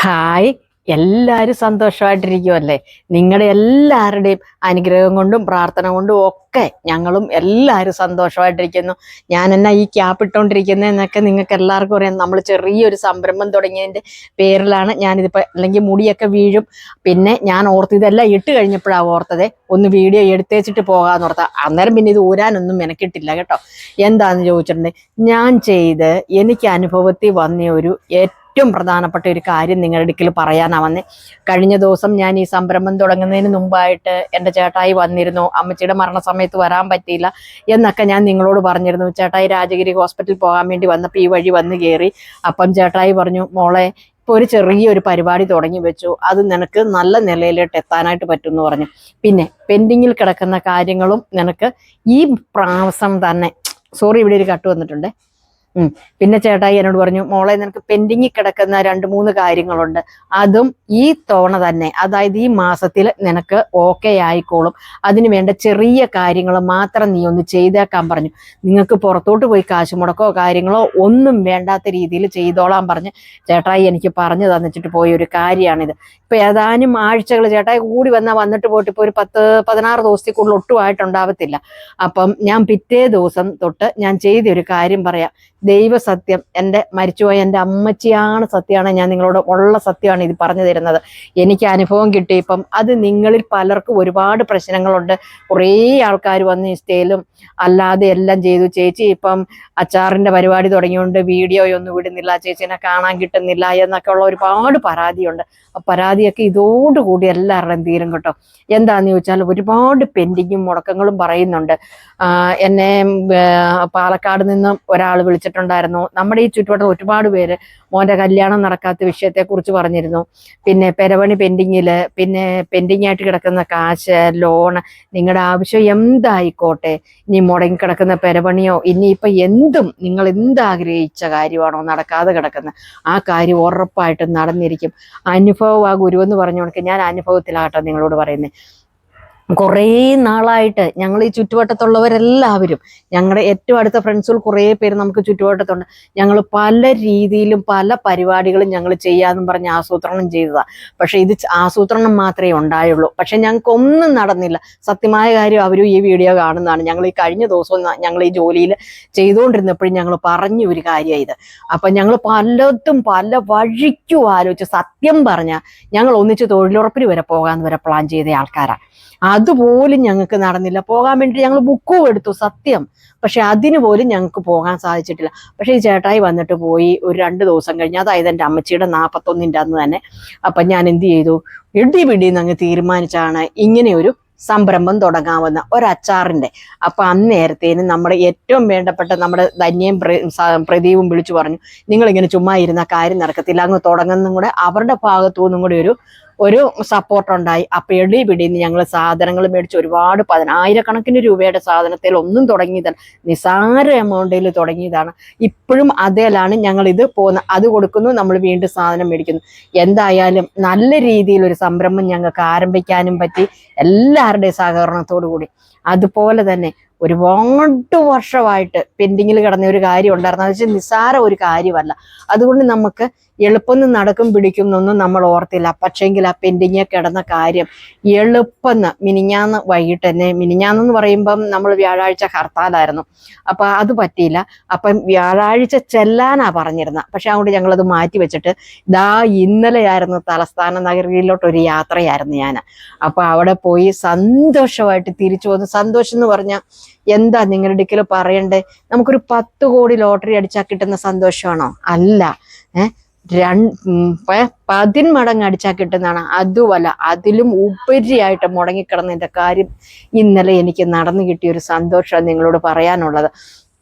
Hi, എല്ലാവരും സന്തോഷമായിട്ടിരിക്കുമല്ലേ? നിങ്ങളുടെ എല്ലാവരുടെയും അനുഗ്രഹം കൊണ്ടും പ്രാർത്ഥന കൊണ്ടും ഒക്കെ ഞങ്ങളും എല്ലാവരും സന്തോഷമായിട്ടിരിക്കുന്നു. ഞാൻ എന്നാ ഈ ക്യാപ്പ് ഇട്ടുകൊണ്ടിരിക്കുന്നതെന്നൊക്കെ നിങ്ങൾക്ക് എല്ലാവർക്കും അറിയാം. നമ്മൾ ചെറിയൊരു സംരംഭം തുടങ്ങിയതിൻ്റെ പേരിലാണ് ഞാനിതിപ്പോൾ. അല്ലെങ്കിൽ മുടിയൊക്കെ വീഴും. പിന്നെ ഞാൻ ഓർത്ത് ഇതെല്ലാം ഇട്ട് കഴിഞ്ഞപ്പോഴാണ് ഓർത്തത് ഒന്ന് വീഡിയോ എടുത്തേച്ചിട്ട് പോകാമെന്ന് ഓർത്താൽ. അന്നേരം പിന്നെ ഇത് ഊരാനൊന്നും മെനക്കിട്ടില്ല കേട്ടോ. എന്താണെന്ന് ചോദിച്ചിട്ടുണ്ടെങ്കിൽ, ഞാൻ ചെയ്ത് എനിക്ക് അനുഭവത്തിൽ വന്ന ഒരു ഏറ്റവും പ്രധാനപ്പെട്ട ഒരു കാര്യം നിങ്ങളുടെ അടുക്കൽ പറയാനാണ് വന്നേ. കഴിഞ്ഞ ദിവസം ഞാൻ ഈ സംരംഭം തുടങ്ങുന്നതിന് മുമ്പായിട്ട് എൻ്റെ ചേട്ടായി വന്നിരുന്നു. അമ്മച്ചിയുടെ മരണസമയത്ത് വരാൻ പറ്റിയില്ല എന്നൊക്കെ ഞാൻ നിങ്ങളോട് പറഞ്ഞിരുന്നു. ചേട്ടായി രാജഗിരി ഹോസ്പിറ്റലിൽ പോകാൻ വേണ്ടി വന്നപ്പോൾ ഈ വഴി വന്ന് കയറി. അപ്പം ചേട്ടായി പറഞ്ഞു, മോളെ ഇപ്പോൾ ഒരു ചെറിയൊരു പരിപാടി തുടങ്ങി വെച്ചു, അത് നിനക്ക് നല്ല നിലയിലോട്ട് എത്താനായിട്ട് പറ്റും എന്ന് പറഞ്ഞു. പിന്നെ പെൻഡിങ്ങിൽ കിടക്കുന്ന കാര്യങ്ങളും നിനക്ക് ഈ പ്രാവശ്യം തന്നെ, സോറി ഇവിടെ ഒരു കട്ട് വന്നിട്ടുണ്ട്. പിന്നെ ചേട്ടായി എന്നോട് പറഞ്ഞു, മോളെ നിനക്ക് പെൻഡിങ്ങിൽ കിടക്കുന്ന 2-3 കാര്യങ്ങളുണ്ട്, അതും ഈ തവണ തന്നെ, അതായത് ഈ മാസത്തിൽ നിനക്ക് ഓക്കെ ആയിക്കോളും. അതിന് വേണ്ട ചെറിയ കാര്യങ്ങൾ മാത്രം നീ ഒന്ന് ചെയ്തേക്കാൻ പറഞ്ഞു. നിങ്ങൾക്ക് പുറത്തോട്ട് പോയി കാശ് മുടക്കോ കാര്യങ്ങളോ ഒന്നും വേണ്ടാത്ത രീതിയിൽ ചെയ്തോളാൻ പറഞ്ഞ് ചേട്ടായി എനിക്ക് പറഞ്ഞു തന്നിച്ചിട്ട് പോയ ഒരു കാര്യമാണിത്. ഇപ്പൊ ഏതാനും ആഴ്ചകൾ ചേട്ടായി കൂടി വന്നിട്ട് പോയിട്ട് ഇപ്പോൾ ഒരു 10-16 ദിവസത്തിൽ കൂടുതൽ ഒട്ടുമായിട്ടുണ്ടാവത്തില്ല. അപ്പം ഞാൻ പിറ്റേ ദിവസം തൊട്ട് ഞാൻ ചെയ്തൊരു കാര്യം പറയാം. ദൈവസത്യം, എൻ്റെ മരിച്ചുപോയ എൻ്റെ അമ്മച്ചിയാണ് സത്യമാണ്, ഞാൻ നിങ്ങളോട് ഉള്ള സത്യമാണ് ഇത് പറഞ്ഞു തരുന്നത്. എനിക്ക് അനുഭവം കിട്ടി. ഇപ്പം അത് നിങ്ങളിൽ പലർക്കും ഒരുപാട് പ്രശ്നങ്ങളുണ്ട്. കുറേ ആൾക്കാർ വന്ന് ഇൻസ്റ്റയിലും അല്ലാതെ എല്ലാം ചെയ്തു. ചേച്ചി ഇപ്പം അച്ചാറിൻ്റെ പരിപാടി തുടങ്ങിയോണ്ട് വീഡിയോയൊന്നും വിടുന്നില്ല, ചേച്ചീനെ കാണാൻ കിട്ടുന്നില്ല എന്നൊക്കെ ഉള്ള ഒരുപാട് പരാതിയുണ്ട്. പരാതിയൊക്കെ ഇതോടുകൂടി എല്ലാവരുടെയും തീരും കേട്ടോ. എന്താണെന്ന് ചോദിച്ചാൽ ഒരുപാട് പെൻഡിങ്ങും മുടക്കങ്ങളും പറയുന്നുണ്ട്. എന്നെ പാലക്കാട് നിന്നും ഒരാൾ വിളിച്ചിട്ടുണ്ടായിരുന്നു. നമ്മുടെ ഈ ചുറ്റുവട്ടം ഒരുപാട് പേര് മോൻ്റെ കല്യാണം നടക്കാത്ത വിഷയത്തെക്കുറിച്ച് പറഞ്ഞിരുന്നു. പിന്നെ പെരവണി പെൻഡിങ്ങില്, പിന്നെ പെൻഡിങ് ആയിട്ട് കിടക്കുന്ന കാശ്, ലോണ്, നിങ്ങളുടെ ആവശ്യം എന്തായിക്കോട്ടെ, ഇനി മുടങ്ങിക്കിടക്കുന്ന പെരവണിയോ ഇനിയിപ്പോൾ എന്തും നിങ്ങൾ എന്താഗ്രഹിച്ച കാര്യമാണോ നടക്കാതെ കിടക്കുന്നത്, ആ കാര്യം ഉറപ്പായിട്ടും നടന്നിരിക്കും. അനുഭവം ആ ഗുരു എന്ന് പറഞ്ഞുകൊണ്ട് ഞാൻ അനുഭവത്തിലാകട്ടെ നിങ്ങളോട് പറയുന്നത്. കുറേ നാളായിട്ട് ഞങ്ങൾ ഈ ചുറ്റുവട്ടത്തുള്ളവരെല്ലാവരും, ഞങ്ങളുടെ ഏറ്റവും അടുത്ത ഫ്രണ്ട്സുകൾ കുറേ പേര് നമുക്ക് ചുറ്റുവട്ടത്തുണ്ട്. ഞങ്ങൾ പല രീതിയിലും പല പരിപാടികളും ഞങ്ങൾ ചെയ്യാമെന്നും പറഞ്ഞ് ആസൂത്രണം ചെയ്തതാണ്. പക്ഷെ ഇത് ആസൂത്രണം മാത്രമേ ഉണ്ടായുള്ളൂ. പക്ഷെ ഞങ്ങൾക്കൊന്നും നടന്നില്ല. സത്യമായ കാര്യം അവരും ഈ വീഡിയോ കാണുന്നതാണ്. ഞങ്ങൾ ഈ കഴിഞ്ഞ ദിവസവും ഞങ്ങൾ ഈ ജോലിയിൽ ചെയ്തുകൊണ്ടിരുന്നപ്പോഴും ഞങ്ങൾ പറഞ്ഞ ഒരു കാര്യമാണ് ഇത്. അപ്പം ഞങ്ങൾ പലതും പല വഴിക്കും ആലോചിച്ച്, സത്യം പറഞ്ഞാൽ ഞങ്ങൾ ഒന്നിച്ച് തൊഴിലുറപ്പിന് വരെ പോകാമെന്ന് വരെ പ്ലാൻ ചെയ്ത ആൾക്കാരാണ്. അതുപോലും ഞങ്ങൾക്ക് നടന്നില്ല. പോകാൻ വേണ്ടി ഞങ്ങൾ ബുക്കും എടുത്തു, സത്യം. പക്ഷെ അതിന് പോലും ഞങ്ങൾക്ക് പോകാൻ സാധിച്ചിട്ടില്ല. പക്ഷേ ഈ ചേട്ടായി വന്നിട്ട് പോയി ഒരു 2 ദിവസം കഴിഞ്ഞ്, അതായത് എൻ്റെ അമ്മച്ചിയുടെ 41ൻ്റെ അന്ന് തന്നെ. അപ്പം ഞാൻ എന്ത് ചെയ്തു, ഇടിപിടിന്ന് അങ്ങ് തീരുമാനിച്ചാണ് ഇങ്ങനെ ഒരു സംരംഭം തുടങ്ങാവുന്ന ഒരച്ചാറിൻ്റെ. അപ്പം അന്നേരത്തേനും നമ്മുടെ ഏറ്റവും വേണ്ടപ്പെട്ട നമ്മുടെ ധന്യയും പ്രദീപും വിളിച്ചു പറഞ്ഞു, നിങ്ങളിങ്ങനെ ചുമ്മാ ഇരുന്ന കാര്യം നടക്കത്തില്ല, അങ്ങ് തുടങ്ങുന്നതും കൂടെ അവരുടെ ഭാഗത്തു നിന്നും കൂടി ഒരു സപ്പോർട്ടുണ്ടായി. അപ്പം എടിപിടിന്ന് ഞങ്ങൾ സാധനങ്ങൾ മേടിച്ച് ഒരുപാട് 10,000 രൂപയുടെ സാധനത്തിൽ ഒന്നും തുടങ്ങിയതല്ല, നിസാര എമൗണ്ടിൽ തുടങ്ങിയതാണ്. ഇപ്പോഴും അതേലാണ് ഞങ്ങളിത് പോകുന്നത്. അത് കൊടുക്കുന്നു, നമ്മൾ വീണ്ടും സാധനം മേടിക്കുന്നു. എന്തായാലും നല്ല രീതിയിൽ ഒരു സംരംഭം ഞങ്ങൾക്ക് ആരംഭിക്കാനും പറ്റി, എല്ലാവരുടെയും സഹകരണത്തോടു കൂടി. അതുപോലെ തന്നെ ഒരുപാട് വർഷമായിട്ട് പെൻഡിങ്ങിൽ കിടന്ന ഒരു കാര്യം ഉണ്ടായിരുന്നു. അത് വെച്ചാൽ നിസ്സാര ഒരു കാര്യമല്ല. അതുകൊണ്ട് നമുക്ക് എളുപ്പം നടക്കും പിടിക്കും എന്നൊന്നും നമ്മൾ ഓർത്തില്ല. പക്ഷേങ്കിൽ ആ പെൻഡിങ്ങിൽ കിടന്ന കാര്യം എളുപ്പം മിനിഞ്ഞാന്ന് വൈകിട്ട് തന്നെ, മിനിഞ്ഞാന്നെന്ന് പറയുമ്പം നമ്മൾ വ്യാഴാഴ്ച ഹർത്താലായിരുന്നു, അപ്പം അത് പറ്റിയില്ല. അപ്പം വ്യാഴാഴ്ച ചെല്ലാനാ പറഞ്ഞിരുന്നത്. പക്ഷെ അതുകൊണ്ട് ഞങ്ങളത് മാറ്റി വെച്ചിട്ട് ഇന്നലെയായിരുന്നു തലസ്ഥാന നഗരിയിലോട്ടൊരു യാത്രയായിരുന്നു ഞാൻ. അപ്പം അവിടെ പോയി സന്തോഷമായിട്ട് തിരിച്ചു വന്നു. സന്തോഷം എന്ന് പറഞ്ഞാൽ എന്താ നിങ്ങളുടെ അടുക്കൽ പറയണ്ടേ? നമുക്കൊരു 10 കോടി ലോട്ടറി അടിച്ചാൽ കിട്ടുന്ന സന്തോഷമാണോ? അല്ല. 10 മടങ്ങ് അടിച്ചാൽ കിട്ടുന്നതാണ്. അതുമല്ല, അതിലും ഉപരിയായിട്ട് മുടങ്ങിക്കിടന്നതിൻ്റെ കാര്യം ഇന്നലെ എനിക്ക് നടന്നു കിട്ടിയൊരു സന്തോഷമാണ് നിങ്ങളോട് പറയാനുള്ളത്.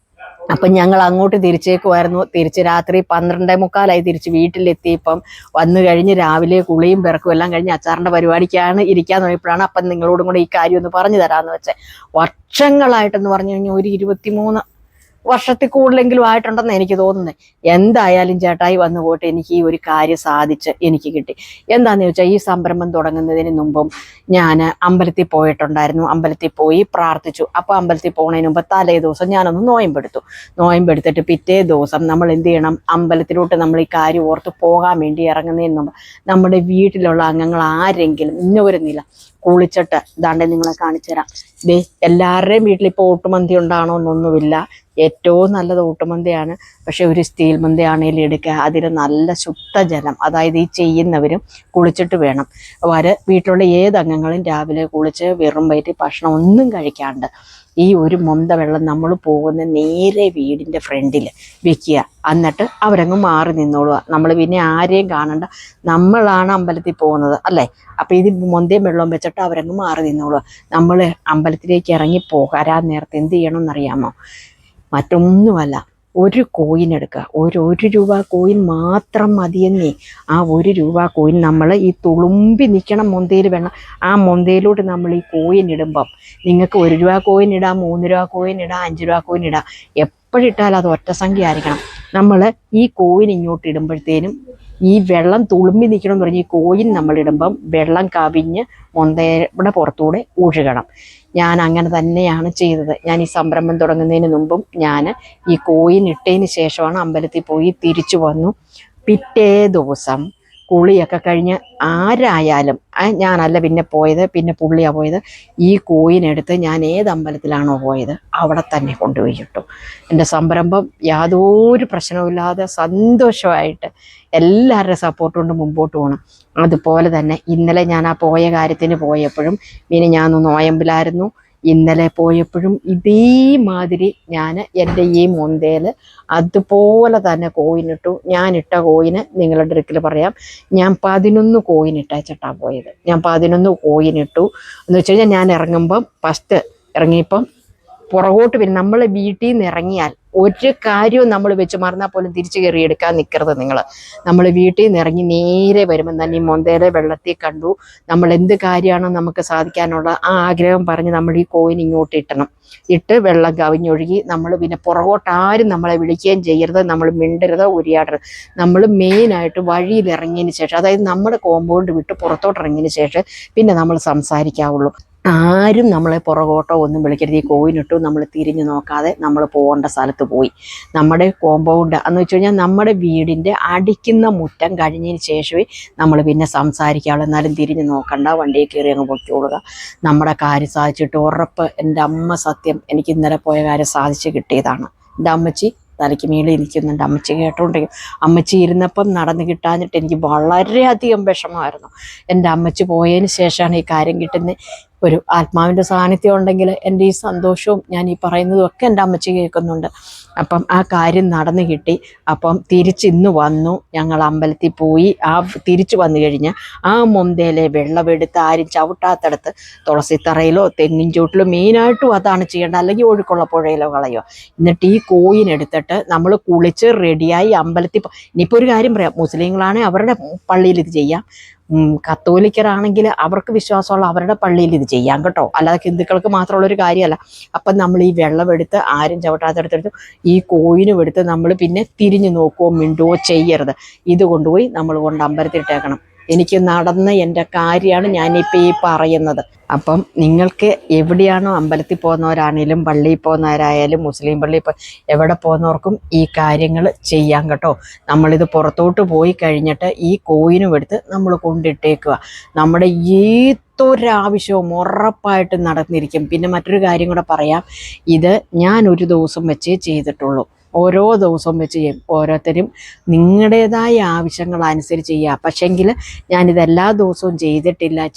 അപ്പം ഞങ്ങൾ അങ്ങോട്ട് തിരിച്ചേക്കുമായിരുന്നു. തിരിച്ച് രാത്രി 12:45 തിരിച്ച് വീട്ടിലെത്തി. ഇപ്പം വന്നു കഴിഞ്ഞ് രാവിലെ കുളിയും പിറക്കും എല്ലാം കഴിഞ്ഞ് അച്ചാറിൻ്റെ പരിപാടിക്കാണ് ഇരിക്കാൻ തുടങ്ങിയപ്പോഴാണ് അപ്പം നിങ്ങളോടും കൂടെ ഈ കാര്യം ഒന്ന് പറഞ്ഞു തരാമെന്ന് വെച്ചേ. വർഷങ്ങളായിട്ടെന്ന് പറഞ്ഞു കഴിഞ്ഞാൽ ഒരു വർഷത്തിൽ കൂടുതലെങ്കിലും ആയിട്ടുണ്ടെന്ന് എനിക്ക് തോന്നുന്നത്. എന്തായാലും ചേട്ടായി വന്നു പോയിട്ട് എനിക്ക് ഈ ഒരു കാര്യം സാധിച്ച് എനിക്ക് കിട്ടി. എന്താണെന്ന് ചോദിച്ചാൽ ഈ സംരംഭം തുടങ്ങുന്നതിന് മുമ്പും ഞാൻ അമ്പലത്തിൽ പോയിട്ടുണ്ടായിരുന്നു. അമ്പലത്തിൽ പോയി പ്രാർത്ഥിച്ചു. അപ്പോൾ അമ്പലത്തിൽ പോകുന്നതിന് മുമ്പ് തലേ ദിവസം ഞാനൊന്ന് നോയമ്പെടുത്തിട്ട് പിറ്റേ ദിവസം നമ്മൾ എന്ത് ചെയ്യണം, അമ്പലത്തിലോട്ട് നമ്മൾ ഈ കാര്യം ഓർത്ത് പോകാൻ വേണ്ടി ഇറങ്ങുന്നതിന് മുമ്പ് നമ്മുടെ വീട്ടിലുള്ള അംഗങ്ങൾ ആരെങ്കിലും ഇന്നൊരു നില കുളിച്ചിട്ട് ഇതാണ്ട് നിങ്ങളെ കാണിച്ചു തരാം. ദേ എല്ലാവരുടെയും വീട്ടിൽ ഇപ്പോൾ ഊട്ടുമന്തി ഉണ്ടാണോ എന്നൊന്നുമില്ല. ഏറ്റവും നല്ലത് ഊട്ടുമന്തിയാണ്. പക്ഷെ ഒരു സ്റ്റീൽ മന്തി ആണെങ്കിലും എടുക്കുക, അതിൽ നല്ല ശുദ്ധജലം, അതായത് ഈ ചെയ്യുന്നവരും കുളിച്ചിട്ട് വേണം. വീട്ടിലുള്ള ഏത് അംഗങ്ങളും രാവിലെ കുളിച്ച് വെറും വയറ്റിൽ ഭക്ഷണം ഒന്നും കഴിക്കാണ്ട് ഈ ഒരു മൊന്ത വെള്ളം നമ്മൾ പോകുന്ന നേരെ വീടിൻ്റെ ഫ്രണ്ടിൽ വെക്കുക. എന്നിട്ട് അവരങ്ങ് മാറി നിന്നോളുക. നമ്മൾ പിന്നെ ആരെയും കാണണ്ട, നമ്മളാണ് അമ്പലത്തിൽ പോകുന്നത് അല്ലേ. അപ്പം ഇത് മൊന്തയും വെള്ളവും വെച്ചിട്ട് അവരങ്ങ് മാറി നിന്നോളുക. നമ്മൾ അമ്പലത്തിലേക്ക് ഇറങ്ങി പോകാൻ നേരത്തെ എന്ത് ചെയ്യണമെന്നറിയാമോ? മറ്റൊന്നുമല്ല, ഒരു കോയിൻ എടുക്കുക. ഒരു രൂപ കോയിൻ മാത്രം മതിയെന്നേ. ആ 1 രൂപ കോയിൻ നമ്മൾ ഈ തുളുമ്പി നിൽക്കണം മൊന്തയിൽ വേണം. ആ മൊന്തയിലോട്ട് നമ്മൾ ഈ കോയിൻ ഇടുമ്പം നിങ്ങൾക്ക് 1 രൂപ കോയിൻ ഇടാം, 3 രൂപ കോയിൻ ഇടാം, 5 രൂപ കോയിൻ ഇടാം. എപ്പോഴിട്ടാലും അത് ഒറ്റ സംഖ്യ ആയിരിക്കണം. നമ്മൾ ഈ കോയിൻ ഇങ്ങോട്ട് ഇടുമ്പോഴത്തേനും ഈ വെള്ളം തുളുമ്പി നിൽക്കണം എന്ന് പറഞ്ഞ് ഈ കോയിൻ നമ്മളിടുമ്പം വെള്ളം കവിഞ്ഞ് മൊന്തയുടെ പുറത്തൂടെ ഒഴുകണം. ഞാൻ അങ്ങനെ തന്നെയാണ് ചെയ്തത്. ഞാൻ ഈ സംരംഭം തുടങ്ങുന്നതിന് മുമ്പും ഞാൻ ഈ കോയിൻ ഇട്ടതിന് ശേഷമാണ് അമ്പലത്തിൽ പോയി തിരിച്ചു വന്നു. പിറ്റേ ദിവസം കുളിയൊക്കെ കഴിഞ്ഞ് ആരായാലും ഞാനല്ല പിന്നെ പോയത്, പിന്നെ പുള്ളിയാണ് പോയത്. ഈ കോയിൻ എടുത്ത് ഞാൻ ഏത് അമ്പലത്തിലാണോ പോയത് അവിടെ തന്നെ കൊണ്ടുപോയി ഇട്ടു. എൻ്റെ സംരംഭം യാതൊരു പ്രശ്നവുമില്ലാതെ സന്തോഷമായിട്ട് എല്ലാവരുടെ സപ്പോർട്ട് കൊണ്ട് മുമ്പോട്ട് പോകണം. അതുപോലെ തന്നെ ഇന്നലെ ഞാൻ ആ പോയ കാര്യത്തിന് പോയപ്പോഴും പിന്നെ ഞാൻ നോയമ്പിലായിരുന്നു. ഇന്നലെ പോയപ്പോഴും ഇതേമാതിരി ഞാൻ എൻ്റെ ഈ മൊന്തയിൽ അതുപോലെ തന്നെ കോയിനിട്ടു. ഞാനിട്ട കോയിന് നിങ്ങളുടെ അടുക്കൽ പറയാം, ഞാൻ 11 കോയിൻ ഇട്ടേച്ചിട്ടാണ് പോയത്. ഞാൻ 11 കോയിനിട്ടു എന്ന് വെച്ച് കഴിഞ്ഞാൽ ഞാൻ ഇറങ്ങുമ്പം ഫസ്റ്റ് ഇറങ്ങിയപ്പം പുറകോട്ട് വരും. നമ്മൾ വീട്ടിൽ നിന്ന് ഇറങ്ങിയാൽ ഒരു കാര്യവും നമ്മൾ വെച്ച് മറന്നാൽ പോലും തിരിച്ചു കയറി എടുക്കാൻ നിൽക്കരുത് നിങ്ങൾ. നമ്മൾ വീട്ടിൽ നിന്ന് ഇറങ്ങി നേരെ വരുമ്പം തന്നെ ഈ മൊന്തയിലെ വെള്ളത്തിൽ കണ്ടു നമ്മൾ എന്ത് കാര്യമാണോ നമുക്ക് സാധിക്കാനുള്ള ആ ആഗ്രഹം പറഞ്ഞ് നമ്മൾ ഈ കോയിൻ ഇങ്ങോട്ട് ഇട്ട് വെള്ളം കവിഞ്ഞൊഴുകി നമ്മൾ പിന്നെ പുറകോട്ട് ആരും നമ്മളെ വിളിക്കുകയും ചെയ്യരുത്, നമ്മൾ മിണ്ടരുത്, ഉരിയാടരുത്. നമ്മൾ മെയിനായിട്ട് വഴിയിൽ ഇറങ്ങിയതിന് ശേഷം, അതായത് നമ്മുടെ കോമ്പൗണ്ട് വിട്ട് പുറത്തോട്ട് ഇറങ്ങിയതിന് ശേഷം പിന്നെ നമ്മൾ സംസാരിക്കാവുള്ളൂ. ആരും നമ്മളെ പുറകോട്ടോ ഒന്നും വിളിക്കരുത്. ഈ കോയിനിട്ടു നമ്മൾ തിരിഞ്ഞു നോക്കാതെ നമ്മൾ പോകേണ്ട സ്ഥലത്ത് പോയി. നമ്മുടെ കോമ്പൗണ്ട് എന്ന് വെച്ച് കഴിഞ്ഞാൽ നമ്മുടെ വീടിൻ്റെ അടിക്കുന്ന മുറ്റം കഴിഞ്ഞതിന് ശേഷമേ നമ്മൾ പിന്നെ സംസാരിക്കാവുള്ളൂ. എന്നാലും തിരിഞ്ഞു നോക്കണ്ട, വണ്ടിയിൽ കയറി അങ്ങ് പൊയ്ക്കോളുക. നമ്മുടെ കാര്യം സാധിച്ചിട്ട് ഉറപ്പ്. എൻ്റെ അമ്മ സത്യം, എനിക്ക് ഇന്നലെ പോയ കാര്യം സാധിച്ച് കിട്ടിയതാണ്. എൻ്റെ അമ്മച്ചി തലയ്ക്ക് മേളിൽ ഇരിക്കുന്നുണ്ട്. അമ്മച്ചി കേട്ടോണ്ടിരിക്കും. അമ്മച്ചി ഇരുന്നപ്പം നടന്ന് കിട്ടാഞ്ഞിട്ട് എനിക്ക് വളരെയധികം വിഷമമായിരുന്നു. എൻ്റെ അമ്മച്ചി പോയതിന് ശേഷമാണ് ഈ കാര്യം കിട്ടുന്നത്. ഒരു ആത്മാവിൻ്റെ സാന്നിധ്യം ഉണ്ടെങ്കിൽ എൻ്റെ ഈ സന്തോഷവും ഞാൻ ഈ പറയുന്നതും ഒക്കെ എൻ്റെ അമ്മച്ചി കേൾക്കുന്നുണ്ട്. അപ്പം ആ കാര്യം നടന്നു കിട്ടി. അപ്പം തിരിച്ചിന്ന് വന്നു. ഞങ്ങൾ അമ്പലത്തിൽ പോയി. തിരിച്ചു വന്നു കഴിഞ്ഞ് ആ മൊന്തയിലെ വെള്ളമെടുത്ത് ആരും ചവിട്ടാത്തടത്ത് തുളസിത്തറയിലോ തെങ്ങിൻ ചൂട്ടിലോ മെയിനായിട്ടും അതാണ് ചെയ്യേണ്ടത്, അല്ലെങ്കിൽ ഒഴുക്കുള്ള പുഴയിലോ കളയോ. എന്നിട്ട് ഈ കോയിൻ എടുത്തിട്ട് നമ്മൾ കുളിച്ച് റെഡിയായി അമ്പലത്തിൽ ഇനിയിപ്പോൾ ഒരു കാര്യം പറയാം, മുസ്ലിങ്ങളാണെങ്കിൽ അവരുടെ പള്ളിയിൽ ഇത് ചെയ്യാം, കത്തോലിക്കരാണെങ്കിൽ അവർക്ക് വിശ്വാസമുള്ള അവരുടെ പള്ളിയിൽ ഇത് ചെയ്യാം കേട്ടോ, അല്ലാതെ ഹിന്ദുക്കൾക്ക് മാത്രമുള്ളൊരു കാര്യമല്ല. അപ്പം നമ്മൾ ഈ വെള്ളമെടുത്ത് ആരും ചവിട്ടാത്തടുത്തെടുത്ത് ഈ കോയിനും എടുത്ത് നമ്മൾ പിന്നെ തിരിഞ്ഞു നോക്കുകയോ മിണ്ടുകയോ ചെയ്യരുത്. ഇത് കൊണ്ടുപോയി നമ്മൾ കൊണ്ട് അമ്പലത്തിലിട്ടേക്കണം. എനിക്ക് നടന്ന എൻ്റെ കാര്യമാണ് ഞാനിപ്പോൾ ഈ പറയുന്നത്. അപ്പം നിങ്ങൾക്ക് എവിടെയാണോ അമ്പലത്തിൽ പോകുന്നവരാണേലും പള്ളിയിൽ പോകുന്നവരായാലും മുസ്ലിം പള്ളിയിൽ എവിടെ പോകുന്നവർക്കും ഈ കാര്യങ്ങൾ ചെയ്യാം കേട്ടോ. നമ്മളിത് പുറത്തോട്ട് പോയി കഴിഞ്ഞിട്ട് ഈ കോയിനും എടുത്ത് നമ്മൾ കൊണ്ടിട്ടേക്കുക. നമ്മുടെ ഏതൊരാവശ്യവും ഉറപ്പായിട്ട് നടന്നിരിക്കും. പിന്നെ മറ്റൊരു കാര്യം കൂടെ പറയാം, ഇത് ഞാൻ ഒരു ദിവസം വെച്ചേ ചെയ്തിട്ടുള്ളൂ. ഓരോ ദിവസവും വെച്ച് ചെയ്യും. ഓരോരുത്തരും നിങ്ങളുടേതായ ആവശ്യങ്ങൾ അനുസരിച്ച് ചെയ്യുക. പക്ഷേങ്കിൽ ഞാനിതെല്ലാ ദിവസവും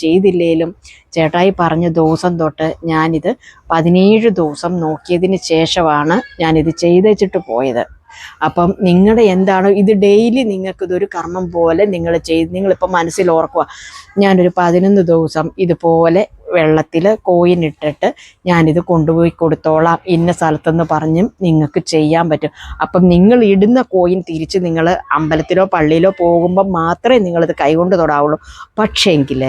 ചെയ്തില്ലേലും ചേട്ടായി പറഞ്ഞ ദിവസം തൊട്ട് ഞാനിത് 17 ദിവസം നോക്കിയതിന് ശേഷമാണ് ഞാനിത് ചെയ്തേച്ചിട്ട് പോയത്. അപ്പം നിങ്ങളുടെ എന്താണോ ഇത് ഡെയിലി നിങ്ങൾക്കിതൊരു കർമ്മം പോലെ നിങ്ങളിപ്പോൾ മനസ്സിൽ ഓർക്കുക, ഞാനൊരു 11 ദിവസം ഇതുപോലെ വെള്ളത്തിൽ കോയിൻ ഇട്ടിട്ട് ഞാനിത് കൊണ്ടുപോയി കൊടുത്തോളാം ഇന്ന സ്ഥലത്തെന്ന് പറഞ്ഞും നിങ്ങൾക്ക് ചെയ്യാൻ പറ്റും. അപ്പം നിങ്ങൾ ഇടുന്ന കോയിൻ തിരിച്ച് നിങ്ങൾ അമ്പലത്തിലോ പള്ളിയിലോ പോകുമ്പോൾ മാത്രമേ നിങ്ങളിത് കൈകൊണ്ട് തൊടാവുള്ളൂ. പക്ഷേങ്കിൽ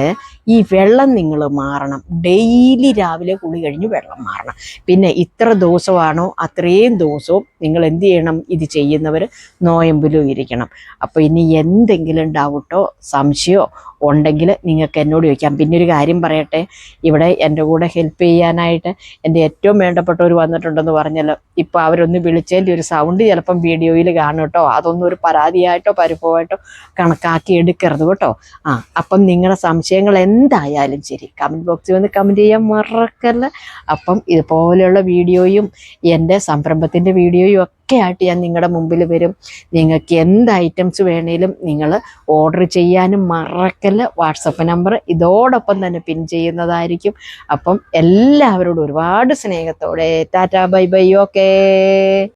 ഈ വെള്ളം നിങ്ങൾ മാറണം. ഡെയിലി രാവിലെ കുളി കഴിഞ്ഞ് വെള്ളം മാറണം. പിന്നെ ഇത്ര ദിവസമാണോ അത്രയും ദിവസവും നിങ്ങൾ എന്ത് ചെയ്യണം, ഇത് ചെയ്യുന്നവർ നോയമ്പിലും ഇരിക്കണം. അപ്പോൾ ഇനി എന്തെങ്കിലും ഡൗട്ടോ സംശയമോ ഉണ്ടെങ്കിൽ നിങ്ങൾക്ക് എന്നോട് ചോദിക്കാം. പിന്നെ ഒരു കാര്യം പറയട്ടെ, ഇവിടെ എൻ്റെ കൂടെ ഹെൽപ്പ് ചെയ്യാനായിട്ട് എൻ്റെ ഏറ്റവും വേണ്ടപ്പെട്ടവർ വന്നിട്ടുണ്ടെന്ന് പറഞ്ഞല്ലോ. ഇപ്പോൾ അവരൊന്ന് വിളിച്ചതിൻ്റെ ഒരു സൗണ്ട് ചിലപ്പം വീഡിയോയിൽ കാണും കേട്ടോ. അതൊന്നും ഒരു പരാതിയായിട്ടോ പരിഭവമായിട്ടോ കണക്കാക്കി എടുക്കരുത് കേട്ടോ. അപ്പം നിങ്ങളുടെ സംശയങ്ങൾ എന്തായാലും ശരി കമൻറ്റ് ബോക്സിൽ വന്ന് കമൻറ്റ് ചെയ്യാൻ മറക്കല്ല. അപ്പം ഇതുപോലെയുള്ള വീഡിയോയും എൻ്റെ സംരംഭത്തിൻ്റെ വീഡിയോയും ഒക്കെ ആയിട്ട് ഞാൻ നിങ്ങളുടെ മുമ്പിൽ വരും. നിങ്ങൾക്ക് എന്ത് ഐറ്റംസ് വേണേലും നിങ്ങൾ ഓർഡർ ചെയ്യാനും മറക്കല്ല. വാട്സപ്പ് നമ്പർ ഇതോടൊപ്പം തന്നെ പിൻ ചെയ്യുന്നതായിരിക്കും. അപ്പം എല്ലാവരോടും ഒരുപാട് സ്നേഹത്തോടെ ടാറ്റാ ബൈ ബൈ. ഓക്കേ.